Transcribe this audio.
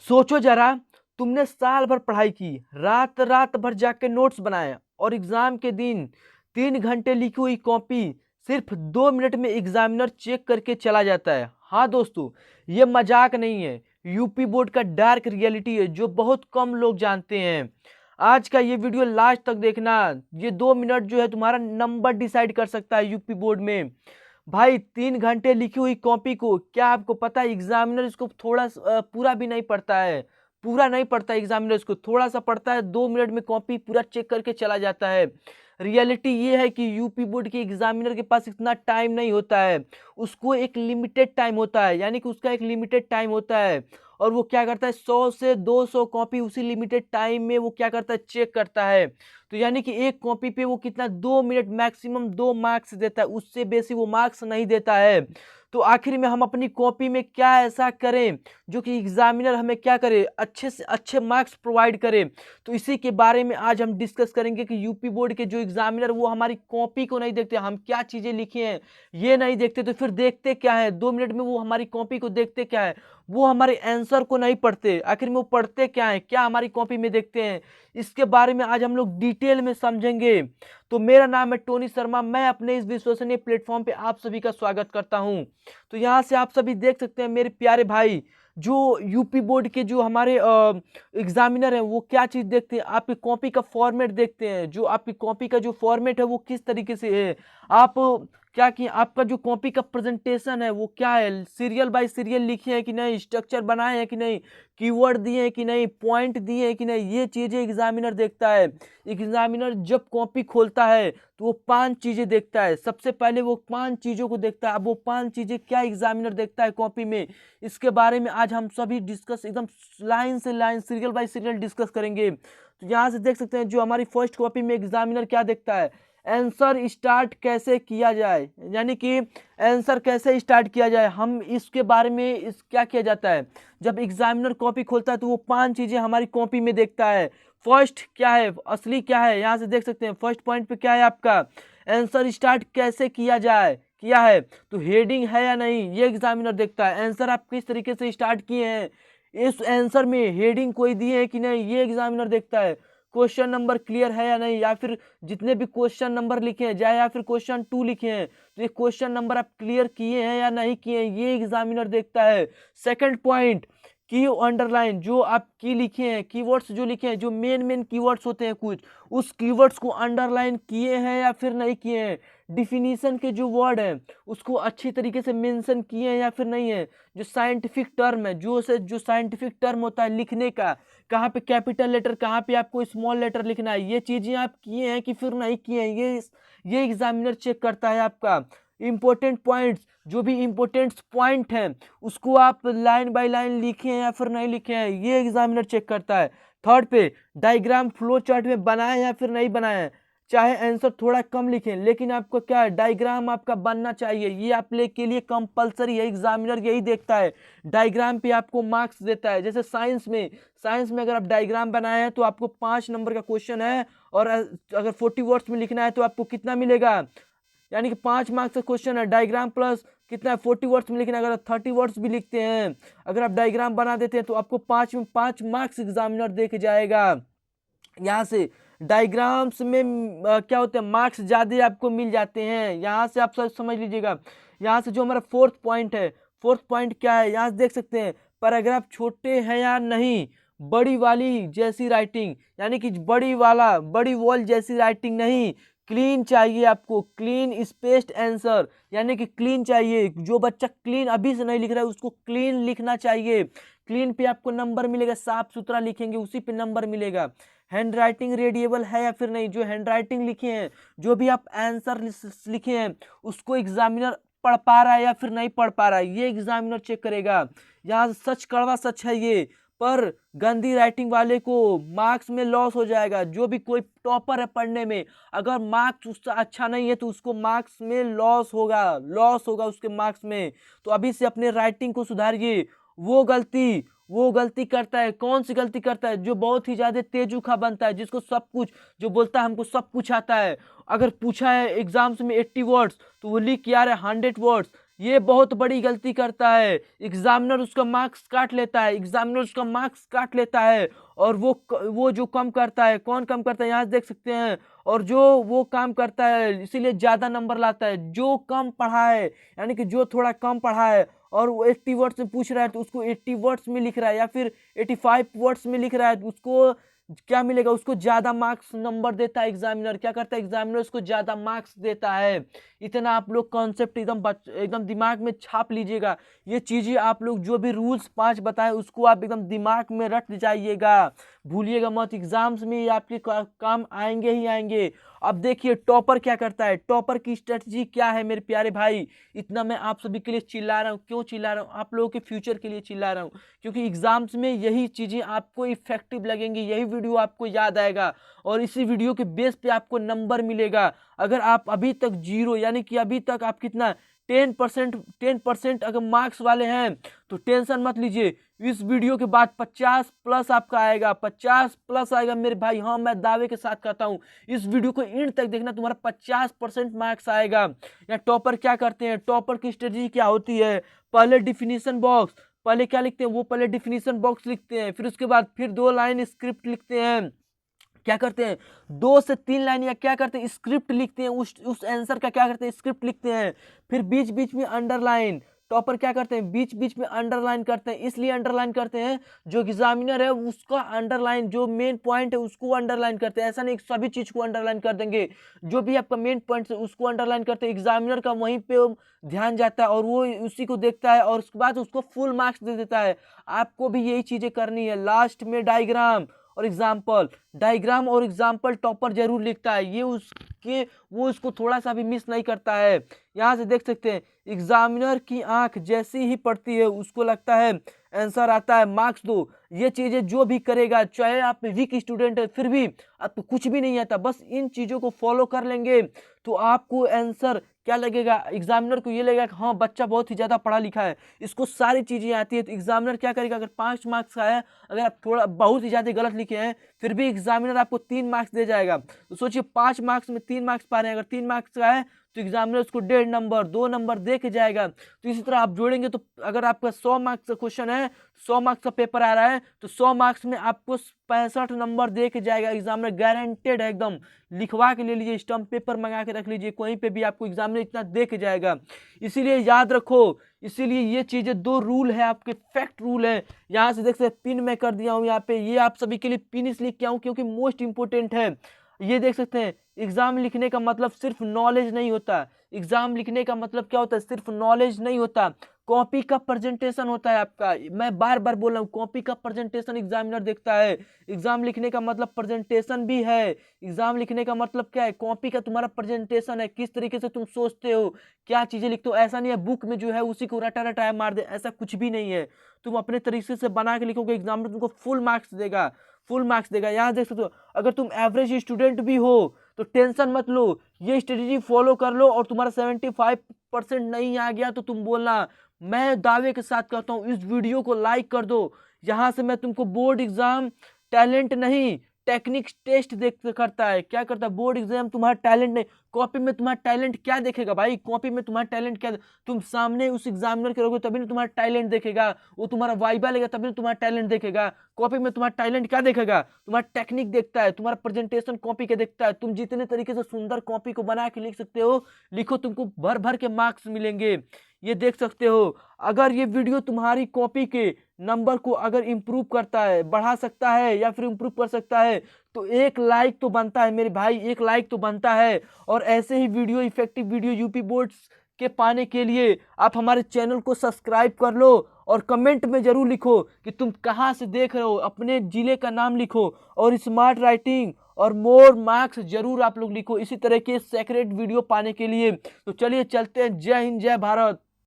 सोचो जरा, तुमने साल भर पढ़ाई की, रात रात भर जाग के नोट्स बनाए और एग्जाम के दिन 3 घंटे लिखी हुई कॉपी सिर्फ 2 मिनट में एग्जामिनर चेक करके चला जाता है। हाँ दोस्तों, ये मजाक नहीं है, यूपी बोर्ड का डार्क रियलिटी है जो बहुत कम लोग जानते हैं। आज का ये वीडियो लास्ट तक देखना। ये 2 मिनट जो है तुम्हारा नंबर डिसाइड कर सकता है यूपी बोर्ड में। भाई 3 घंटे लिखी हुई कॉपी को क्या आपको पता है एग्जामिनर इसको थोड़ा पूरा भी नहीं पढ़ता है। पूरा नहीं पढ़ता एग्जामिनर, इसको थोड़ा सा पढ़ता है, 2 मिनट में कॉपी पूरा चेक करके चला जाता है। रियलिटी ये है कि यूपी बोर्ड के एग्जामिनर के पास इतना टाइम नहीं होता है। उसको एक लिमिटेड टाइम होता है, यानी कि उसका एक लिमिटेड टाइम होता है। और वो क्या करता है, 100 से 200 कॉपी उसी लिमिटेड टाइम में वो क्या करता है, चेक करता है। तो यानी कि एक कॉपी पे वो कितना, 2 मिनट मैक्सिमम 2 मार्क्स देता है, उससे बेसी वो मार्क्स नहीं देता है। तो आखिर में हम अपनी कॉपी में क्या ऐसा करें जो कि एग्जामिनर हमें क्या करे, अच्छे से अच्छे मार्क्स प्रोवाइड करे। तो इसी के बारे में आज हम डिस्कस करेंगे कि यूपी बोर्ड के जो एग्जामिनर वो हमारी कॉपी को नहीं देखते, हम क्या चीजें लिखे हैं ये नहीं देखते, तो फिर देखते क्या है, 2 मिनट में वो हमारी कॉपी को देखते क्या है, वो हमारे आंसर को नहीं पढ़ते। आखिर में वो पढ़ते क्या है, क्या हमारी कॉपी में देखते हैं, इसके बारे में आज हम लोग डिटेल में समझेंगे। तो मेरा नाम है टोनी शर्मा, मैं अपने इस विश्वसनीय प्लेटफॉर्म पे आप सभी का स्वागत करता हूं। तो यहाँ से आप सभी देख सकते हैं मेरे प्यारे भाई, जो यूपी बोर्ड के जो हमारे एग्जामिनर हैं वो क्या चीज़ देखते हैं, आपकी कॉपी का फॉर्मेट देखते हैं। जो आपकी कॉपी का जो फॉर्मेट है वो किस तरीके से है, आप क्या कि आपका जो कॉपी का प्रेजेंटेशन है वो क्या है, सीरियल बाय सीरियल लिखे हैं कि नहीं, स्ट्रक्चर बनाए हैं कि नहीं, कीवर्ड दिए हैं कि नहीं, पॉइंट दिए हैं कि नहीं, ये चीज़ें एग्जामिनर देखता है। एग्जामिनर जब कॉपी खोलता है तो वो 5 चीज़ें देखता है। सबसे पहले वो 5 चीज़ों को देखता है। अब वो 5 चीज़ें क्या एग्जामिनर देखता है कॉपी में, इसके बारे में आज हम सभी डिस्कस एकदम लाइन से line, serial bye serial discuss करेंगे। तो यहाँ से देख सकते हैं जो हमारी फर्स्ट कॉपी में एग्जामिनर क्या देखता है, आंसर स्टार्ट कैसे किया जाए, यानी कि आंसर कैसे स्टार्ट किया जाए, हम इसके बारे में इस क्या किया जाता है। जब एग्जामिनर कॉपी खोलता है तो वो 5 चीजें हमारी कॉपी में देखता है। फर्स्ट क्या है, असली क्या है, यहाँ से देख सकते हैं फर्स्ट पॉइंट पे क्या है आपका, आंसर स्टार्ट कैसे किया जाए, किया है तो हेडिंग है या नहीं, ये एग्जामिनर देखता है। आंसर आप किस तरीके से स्टार्ट किए हैं, इस आंसर में हेडिंग कोई दी है कि नहीं, ये एग्जामिनर देखता है। क्वेश्चन नंबर क्लियर है या नहीं, या फिर जितने भी क्वेश्चन नंबर लिखे हैं, चाहे या फिर क्वेश्चन 2 लिखे हैं, तो ये क्वेश्चन नंबर आप क्लियर किए हैं या नहीं किए हैं, ये एग्जामिनर देखता है। सेकंड पॉइंट, की अंडरलाइन, जो आप की लिखे हैं, कीवर्ड्स जो लिखे हैं, जो मेन मेन कीवर्ड्स होते हैं कुछ, उस कीवर्ड्स को अंडरलाइन किए हैं या फिर नहीं किए हैं। डिफिनीशन के जो वर्ड हैं उसको अच्छी तरीके से मेंशन किए हैं या फिर नहीं है। जो साइंटिफिक टर्म है, जो साइंटिफिक टर्म होता है लिखने का, कहाँ पे कैपिटल लेटर, कहाँ पे आपको स्मॉल लेटर लिखना है, ये चीजें आप किए हैं कि फिर नहीं किए हैं, ये एग्जामिनर चेक करता है आपका। इंपॉर्टेंट पॉइंट्स, जो भी इंपॉर्टेंट पॉइंट हैं उसको आप लाइन बाय लाइन लिखे हैं या फिर नहीं लिखे हैं, ये एग्जामिनर चेक करता है। थर्ड पे, डायग्राम फ्लो चार्ट में बनाए या फिर नहीं बनाए, चाहे आंसर थोड़ा कम लिखें लेकिन आपको क्या है, डायग्राम आपका बनना चाहिए, ये आप लोग के लिए कंपलसरी है, एग्जामिनर यही देखता है। डायग्राम पे आपको मार्क्स देता है। जैसे साइंस में अगर आप डायग्राम बनाए हैं तो आपको 5 नंबर का क्वेश्चन है, और अगर 40 वर्ड्स में लिखना है तो आपको कितना मिलेगा, यानी कि 5 मार्क्स का क्वेश्चन है, डायग्राम प्लस कितना है, 40 वर्ड्स में लिखना है। अगर 30 वर्ड्स भी लिखते हैं, अगर आप डायग्राम बना देते हैं तो आपको 5 मार्क्स एग्जामिनर दे के जाएगा। यहाँ से डायग्राम्स में क्या होते हैं, मार्क्स ज़्यादा आपको मिल जाते हैं। यहाँ से आप सब समझ लीजिएगा। यहाँ से जो हमारा फोर्थ पॉइंट है, फोर्थ पॉइंट क्या है, यहाँ से देख सकते हैं पैराग्राफ छोटे हैं या नहीं, बड़ी वाली जैसी राइटिंग, यानी कि बड़ी वॉल जैसी राइटिंग नहीं, क्लीन चाहिए आपको, क्लीन स्पेस्ड आंसर, यानी कि क्लीन चाहिए। जो बच्चा क्लीन अभी से नहीं लिख रहा है उसको क्लीन लिखना चाहिए। क्लीन पे आपको नंबर मिलेगा, साफ सुथरा लिखेंगे उसी पे नंबर मिलेगा। हैंड राइटिंग रीडेबल है या फिर नहीं, जो हैंड राइटिंग लिखे हैं, जो भी आप आंसर लिखे हैं उसको एग्जामिनर पढ़ पा रहा है या फिर नहीं पढ़ पा रहा है, ये एग्जामिनर चेक करेगा। यहाँ सच कड़वा सच है ये, पर गंदी राइटिंग वाले को मार्क्स में लॉस हो जाएगा। जो भी कोई टॉपर है पढ़ने में, अगर मार्क्स उसका अच्छा नहीं है तो उसको मार्क्स में लॉस होगा उसके मार्क्स में। तो अभी से अपने राइटिंग को सुधारिए। वो गलती करता है, कौन सी गलती करता है, जो बहुत ही ज्यादा तेजुखा बनता है, जिसको सब कुछ, जो बोलता है हमको सब कुछ आता है। अगर पूछा है एग्जाम्स में 80 वर्ड्स तो वो लिख के आ रहा है 100 वर्ड्स, ये बहुत बड़ी गलती करता है। एग्जामिनर उसका मार्क्स काट लेता है, एग्जामिनर उसका मार्क्स काट लेता है। और वो जो कम करता है, कौन कम करता है यहाँ से देख सकते हैं। और जो वो काम करता है इसीलिए ज्यादा नंबर लाता है। जो कम पढ़ा है, यानी कि जो थोड़ा कम पढ़ा है और वो 80 वर्ड्स में पूछ रहा है तो उसको 80 वर्ड्स में लिख रहा है, या फिर 85 वर्ड्स में लिख रहा है, तो उसको क्या मिलेगा, उसको ज्यादा मार्क्स नंबर देता है एग्जामिनर। क्या करता है एग्जामिनर, उसको ज्यादा मार्क्स देता है। इतना आप लोग कॉन्सेप्ट एकदम दिमाग में छाप लीजिएगा। ये चीजें आप लोग जो भी रूल्स 5 बताए उसको आप एकदम दिमाग में रट जाइएगा, भूलिएगा मत। एग्जाम्स में ये आपके काम आएंगे ही आएंगे। अब देखिए टॉपर क्या करता है, टॉपर की स्ट्रेटजी क्या है मेरे प्यारे भाई। इतना मैं आप सभी के लिए चिल्ला रहा हूँ, क्यों चिल्ला रहा हूँ, आप लोगों के फ्यूचर के लिए चिल्ला रहा हूँ। क्योंकि एग्जाम्स में यही चीजें आपको इफेक्टिव लगेंगी, यही वीडियो आपको याद आएगा और इसी वीडियो के बेस पे आपको नंबर मिलेगा। अगर आप अभी तक जीरो, यानी कि अभी तक आप कितना 10% अगर मार्क्स वाले हैं तो टेंशन मत लीजिए। इस वीडियो के बाद 50 प्लस आपका आएगा, 50 प्लस आएगा मेरे भाई। हाँ, मैं दावे के साथ कहता हूँ, इस वीडियो को एंड तक देखना, तुम्हारा 50% मार्क्स आएगा। या टॉपर क्या करते हैं, टॉपर की स्ट्रेटजी क्या होती है, पहले डिफिनीशन बॉक्स, पहले क्या लिखते हैं वो, पहले डिफिनीशन बॉक्स लिखते हैं, फिर उसके बाद फिर 2 लाइन स्क्रिप्ट लिखते हैं। क्या करते हैं 2 से 3 लाइन या क्या करते हैं स्क्रिप्ट लिखते हैं, उस आंसर का क्या करते हैं स्क्रिप्ट लिखते हैं। फिर बीच बीच में अंडरलाइन, टॉपर क्या करते हैं बीच बीच में अंडरलाइन करते हैं। इसलिए अंडरलाइन करते हैं, जो एग्जामिनर है उसका अंडरलाइन, जो मेन पॉइंट है उसको अंडरलाइन करते हैं। ऐसा नहीं सभी चीज को अंडरलाइन कर देंगे, जो भी आपका मेन पॉइंट है उसको अंडरलाइन करते हैं। एग्जामिनर का वहीं पे ध्यान जाता है और वो उसी को देखता है और उसके बाद उसको फुल मार्क्स दे देता है। आपको भी यही चीजें करनी है। लास्ट में डायग्राम और एग्जाम्पल, डायग्राम और एग्जाम्पल टॉपर जरूर लिखता है, ये उसके वो इसको थोड़ा सा भी मिस नहीं करता है। यहाँ से देख सकते हैं एग्जामिनर की आंख जैसी ही पड़ती है उसको लगता है आंसर आता है, मार्क्स दो। ये चीजें जो भी करेगा, चाहे आप वीक स्टूडेंट है फिर भी आपको कुछ भी नहीं आता, बस इन चीजों को फॉलो कर लेंगे तो आपको आंसर क्या लगेगा, एग्जामिनर को ये लगेगा कि हाँ बच्चा बहुत ही ज्यादा पढ़ा लिखा है, इसको सारी चीजें आती है। तो एग्जामिनर क्या करेगा, अगर 5 मार्क्स का है, अगर आप थोड़ा बहुत ही ज्यादा गलत लिखे हैं फिर भी एग्जामिनर आपको 3 मार्क्स दे जाएगा। तो सोचिए 5 मार्क्स में 3 मार्क्स पा रहे हैं, अगर 3 मार्क्स का है तो एग्जामिनर उसको 1.5 नंबर 2 नंबर दे के जाएगा। तो इसी तरह आप जोड़ेंगे तो अगर आपका 100 मार्क्स का क्वेश्चन है, 100 मार्क्स का पेपर आ रहा है तो 100 मार्क्स में आपको 65 नंबर दे के जाएगा एग्जामिनर, गारंटेड है एकदम। लिखवा के ले लीजिए, स्टम्प पेपर मंगा के रख लीजिए, कहीं पे भी आपको एग्जामिनर इतना दे के जाएगा। इसीलिए याद रखो, इसीलिए ये चीजें 2 रूल है आपके, फैक्ट रूल है। यहाँ से देख सकते पिन मैं कर दिया हूँ यहाँ पे, ये आप सभी के लिए पिन इसलिए किया हूँ क्योंकि मोस्ट इंपोर्टेंट है। ये देख सकते हैं एग्जाम लिखने का मतलब सिर्फ नॉलेज नहीं होता, एग्जाम लिखने का मतलब क्या होता है, सिर्फ नॉलेज नहीं होता, कॉपी का प्रेजेंटेशन होता है आपका। मैं बार बार बोल रहा हूँ, कॉपी का प्रेजेंटेशन एग्जामिनर देखता है। एग्जाम लिखने का मतलब प्रेजेंटेशन भी है। एग्जाम लिखने का मतलब क्या है, कॉपी का तुम्हारा प्रेजेंटेशन है, किस तरीके से तुम सोचते हो, क्या चीजें लिखते हो। ऐसा नहीं है बुक में जो है उसी को रटा रटाया मार दे, ऐसा कुछ भी नहीं है। तुम अपने तरीके से बना के लिखोगे, एग्जामिनर तुमको फुल मार्क्स देगा, फुल मार्क्स देगा। यहाँ देख सकते हो, अगर तुम एवरेज स्टूडेंट भी हो तो टेंशन मत लो, ये स्ट्रेटेजी फॉलो कर लो और तुम्हारा 75% नहीं आ गया तो तुम बोलना। मैं दावे के साथ कहता हूँ इस वीडियो को लाइक कर दो। यहाँ से मैं तुमको बोर्ड एग्जाम टैलेंट नहीं, टेक्निक टेस्ट देख करता है। क्या करता है बोर्ड एग्जाम, तुम्हारा टैलेंट नहीं, कॉपी में तुम्हारा टैलेंट क्या देखेगा भाई, कॉपी में तुम्हारा टैलेंट क्या, तुम सामने उस एग्जामिनर के रहोगे तभी ना तुम्हारा टैलेंट देखेगा, वो तुम्हारा वाइबा लेगा तभी ना तुम्हारा टैलेंट देखेगा। कॉपी में तुम्हारा टैलेंट क्या देखेगा, तुम्हारा टेक्निक देखता है, तुम्हारा प्रेजेंटेशन कॉपी के देखता है। तुम जितने तरीके से सुंदर कॉपी को बना के लिख सकते हो लिखो, तुमको भर भर के मार्क्स मिलेंगे। ये देख सकते हो, अगर ये वीडियो तुम्हारी कॉपी के नंबर को अगर इम्प्रूव करता है, बढ़ा सकता है या फिर इम्प्रूव कर सकता है तो 1 लाइक तो बनता है मेरे भाई, 1 लाइक तो बनता है। और ऐसे ही video, effective video UP boards के पाने के लिए आप हमारे चैनल को सब्सक्राइब कर लो और कमेंट में जरूर लिखो कि तुम कहाँ से देख रहे हो, अपने जिले का नाम लिखो और स्मार्ट राइटिंग और मोर मार्क्स जरूर आप लोग लिखो इसी तरह के सेक्रेट वीडियो पाने के लिए। तो चलिए चलते हैं, जय हिंद जय भारत।